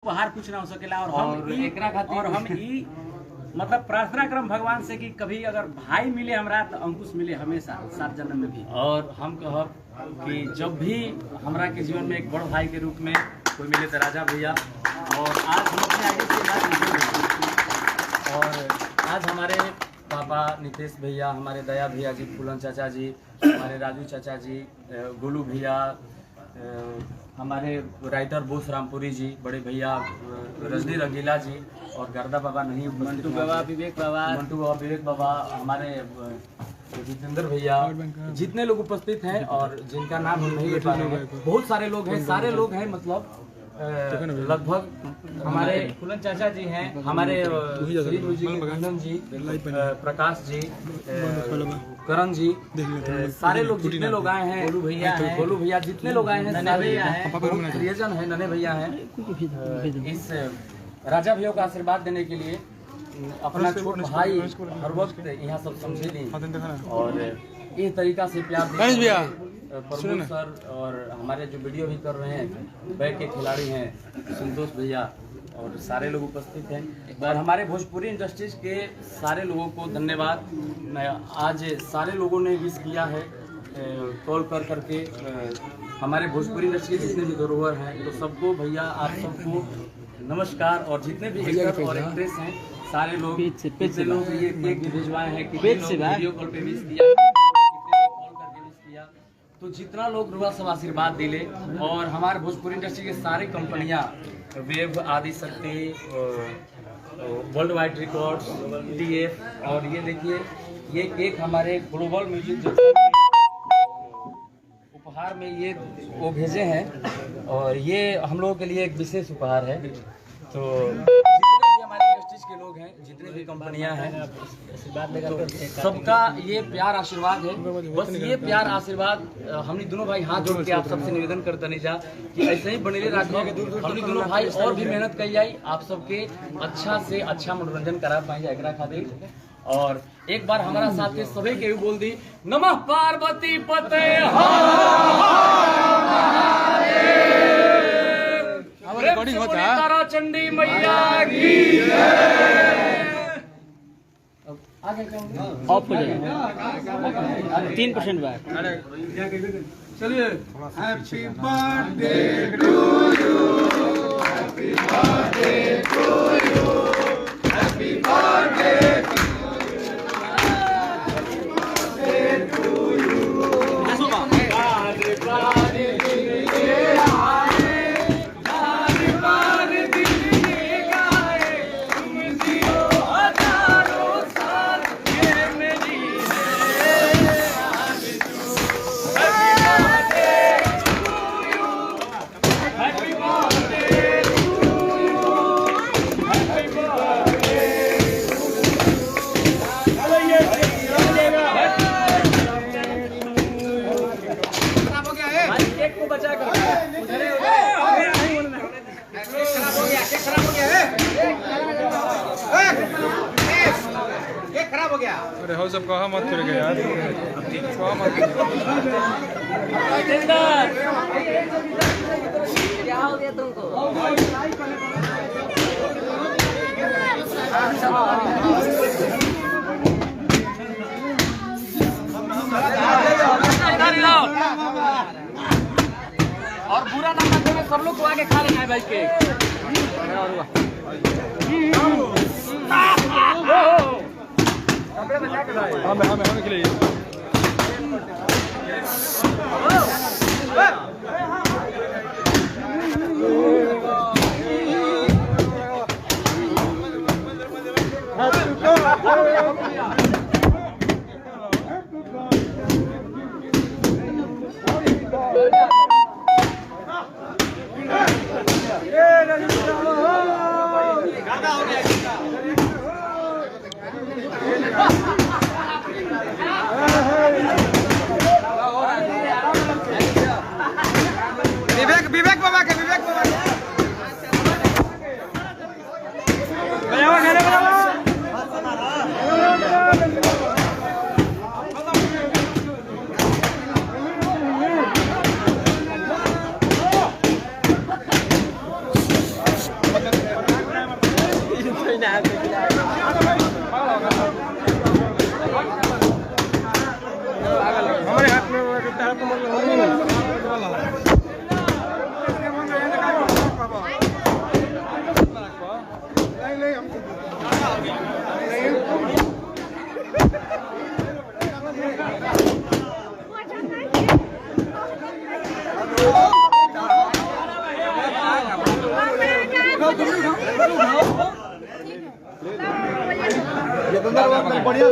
बाहर कुछ ना हो सकेला। और हम ई मतलब प्रार्थना करम भगवान से कि कभी अगर भाई मिले हमरा तो अंकुश मिले हमेशा 7 जन्म में भी। और हम कहब कि जब भी हमरा के जीवन में एक बड़ भाई के रूप में कोई मिले तो राजा भैया। और आज हम अपने आगे से बात और आज हमारे पापा नितेश भैया, हमारे दया भैया जी, फूलन चाचा जी, हमारे राजू चाचा जी, गोलू भैया, हमारे राइटर बोस रामपुरी जी, बड़े भैया रजनी रंगीला जी और गर्दा बाबा नहीं, मंटू बाबा, विवेक बाबा, हमारे जितेंद्र भैया, जितने लोग उपस्थित हैं और जिनका नाम हम नहीं ले पा रहे हैं, बहुत सारे लोग हैं, सारे लोग हैं मतलब लगभग हमारे फूलन चाचा जी हैं, हमारे जी, प्रकाश जी, करण जी, सारे लोग जितने लोग आए हैं, गोलू भैया जितने लोग आए हैं, सारे प्रियजन है, नन्हे भैया हैं। इस राजा भैया का आशीर्वाद देने के लिए अपना छोट भाई हर वक्त यहाँ सब समझे नहीं और इस तरीका से प्यार प्रभु सर और हमारे जो वीडियो भी कर रहे हैं बैठ के खिलाड़ी हैं संतोष भैया और सारे लोग उपस्थित हैं और हमारे भोजपुरी इंडस्ट्रीज के सारे लोगों को धन्यवाद। आज सारे लोगों ने विश किया है कॉल कर करके हमारे भोजपुरी इंडस्ट्री के जितने भी धरोहर हैं तो सबको भैया आप सबको नमस्कार। और जितने भी एक्टर और एक्ट्रेस हैं सारे लोग कितने लोग ये केक भी भिजवाए हैं, कितने लोग वीडियो कॉल पे विश किया, तो जितना लोग रुआ सब आशीर्वाद दिले। और हमारे भोजपुरी इंडस्ट्री के सारी कंपनियां वेब आदि शक्ति, वर्ल्ड वाइड रिकॉर्ड्स, DF और ये देखिए ये केक हमारे ग्लोबल म्यूजिक उपहार में ये वो भेजे हैं और ये हम लोगों के लिए एक विशेष उपहार है। तो जितने भी हमारे इंडस्ट्रीज के लोग हैं, जितने भी कंपनियां हैं, सबका ये प्यार आशीर्वाद है। बस ये प्यार आशीर्वाद हमने दोनों भाई हाथ जोड़ के आप सबसे निवेदन करते नहीं जा कि ऐसे ही बनेले रखो। हमने दोनों भाई और भी मेहनत कर जाए, आप सबके अच्छा से अच्छा मनोरंजन करा पाए एकरा खातिर। और एक बार हमारा साथ के सभी के बोल दी नमः पार्वती पते तारा चंडी मैया की ऑफ हो जाएगा 3% बैक। चलिए happy birthday to you, happy birthday to you, happy birthday अरे हो सब कहा मत करेगा यार, कहा मत क्या हो गया तुमको? और बुरा ना मानते हुए सब लोग को आगे खा लेना है भाई के। हमें के लिए बढ़िया